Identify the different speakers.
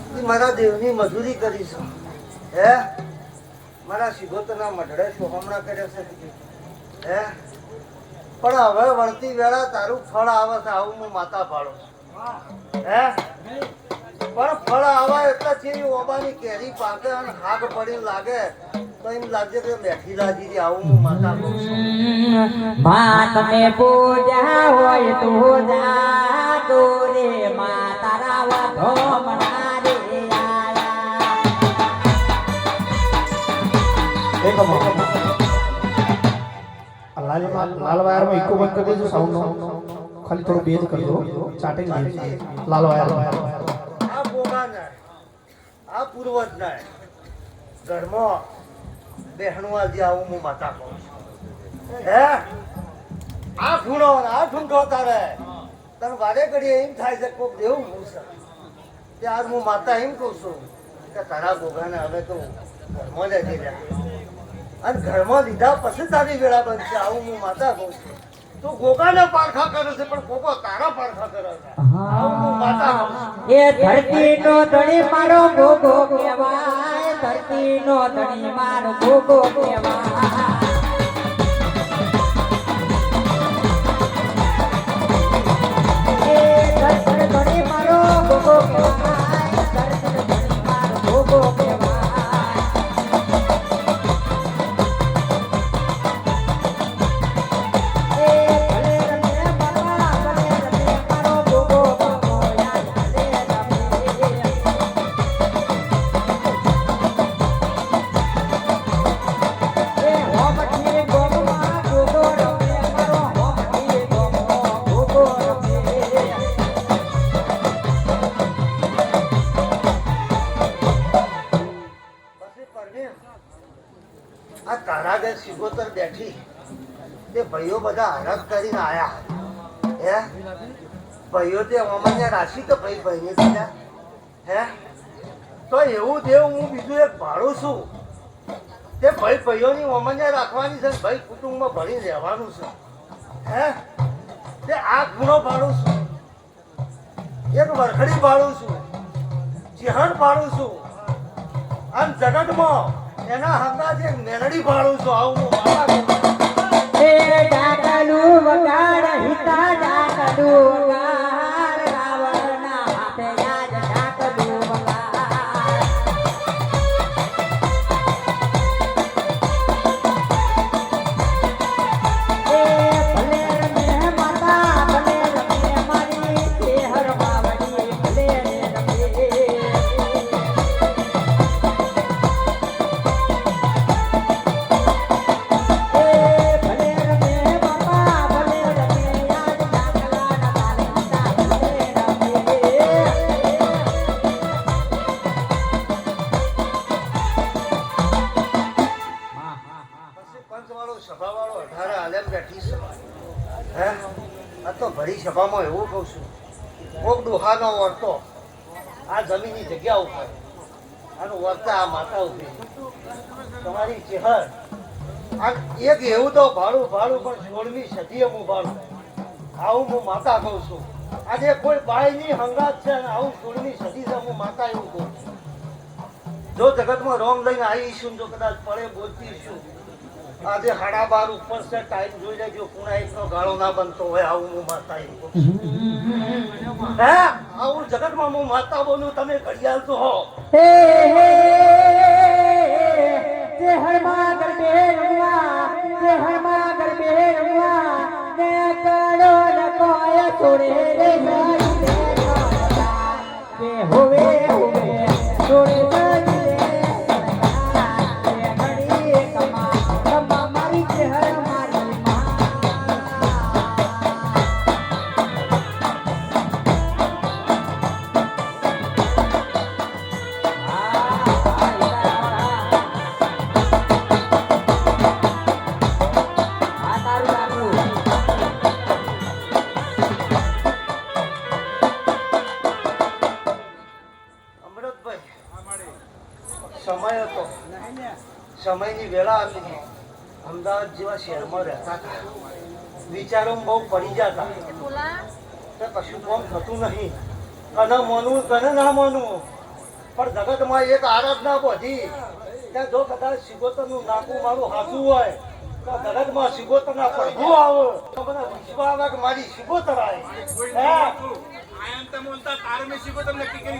Speaker 1: મારા દેવની મજૂરી કરીશું હે મારા સિગોતરના મઢડે સોહમણા કર્યા છે હે પણ હવે વળતી વેળા તારું ફળ આવે છે આવું હું માતા પાડું છું હે પણ ફળ આવે એટલે ચેવી ઓબાની કેરી પાકે અને હાગ પડી લાગે તો એમ લાગે કે બેઠી લાગી આવું હું માતા કહું છું
Speaker 2: માં તમે પૂજા હોય તો જા તો રે માં તારા વધો મના રે
Speaker 3: लाल वायर में इको बंद कर दीजिए साउंड खाली थोड़ा बेज कर दो चाटिंग लाल वायर
Speaker 1: आ बोगा ना आ पूर्वज ना घરમાં બહેણવા જે આવું હું માતા કહું છું હે આ ઢૂંઢો તારે તને વારે ઘડીએ એમ થાય છે કોક દેવું હું છે ત્યાર હું માતા એમ કહું છું કે તારા ગોગાને હવે તો ઘરમાં જ જઈ અને ઘરમાં લીધા પછી તારી વેળા બનશે આવું હું માતા કહું છું તું ગોગાને પારખા કરે છે પણ કોકો તારા પારખા કરે છે આવું હું માતા કહું છું
Speaker 2: એ ધરતીનો ધણી મારો ગોગો કહેવાય ધરતીનો ધણી મારો ગોગો કહેવાય એ ધરતીનો ધણી મારો ગોગો કહેવાય ધરતીનો ધણી મારો ગોગો કહેવાય
Speaker 1: આ તારાગર સિગોતર બેઠી તે ભાઈઓ બધા હરખ કરીને આયા હે ભાઈઓ તે અમાન્ય રાશિ તો ભાઈ ભાઈને દીધા હે તો એવું દેવ હું બીજું એક ભાડું છું તે ભાઈ ભાઈઓની અમાન્ય રાખવાની છે ભાઈ કુટુંબમાં ભળી રહેવાનું છે હે તે આ ગુણો ભાડું છું એક વરખડી ભાડું છું ચિહણ ભાડું છું અને જગતમાં એના હંગા જે મેલડી ભાડું છું આવું હું માતા
Speaker 2: એ ડાકલું વગાડ હિતા ડાકલું વગાડ રાવણના હાથે યાદ ડાકલું વગાડ એ ભલે રમે માતા ભલે રમે મારી તે હર બાવડી ભલે રમે
Speaker 1: સભામાં એવું કહું છું કોક ડોહાનો વર્તો આ જમીનની જગ્યા ઉપર અને વર્તા આ માતા ઉભી તમારી ચેહર આ એક એવું તો ભાડું પણ 16મી સદીએ હું ભાડું આવું હું માતા કહું છું આજે કોઈ બાયની હંગાત છે અને આવું 16મી સદી છે હું માતા એવું કહું છું જો જગતમાં રોંગ લઈને આવીશું જો કદાચ પડે બોલતી છું આજે 12:30 ઉપર છે ટાઈમ જોઈ લેજો પુણા એકનો ગાળો ના બનતો હોય આવું હું માતા એવું કહું છું હે આવું જગતમાં હું માતા બોલું તમે ઘડિયાળ તો હો
Speaker 2: હે હે તે હરમાં ગરબે રમવા ને કડો ન કોઈ છોડે રે કે હોવે છોડે
Speaker 1: સમયની વેળા હતી અમદાવાદ જેવા શહેરમાં રહેતા હતા વિચારોમાં બહુ પડી જતા કશું કામ થતું નહીં કને માનવું કને ના માનવું પણ જગતમાં એક આરાધના બધી કે જો કદાચ સિગોતરનું નાકું મારું હાથું હોય તો જગતમાં સિગોતરના પ્રભુ આવે તો બધા વિશ્વ આવે કે મારી સિગોતર આવે હે
Speaker 4: આયમ તમે બોલતા તારે મેં શીખો તમને નક્કી કરી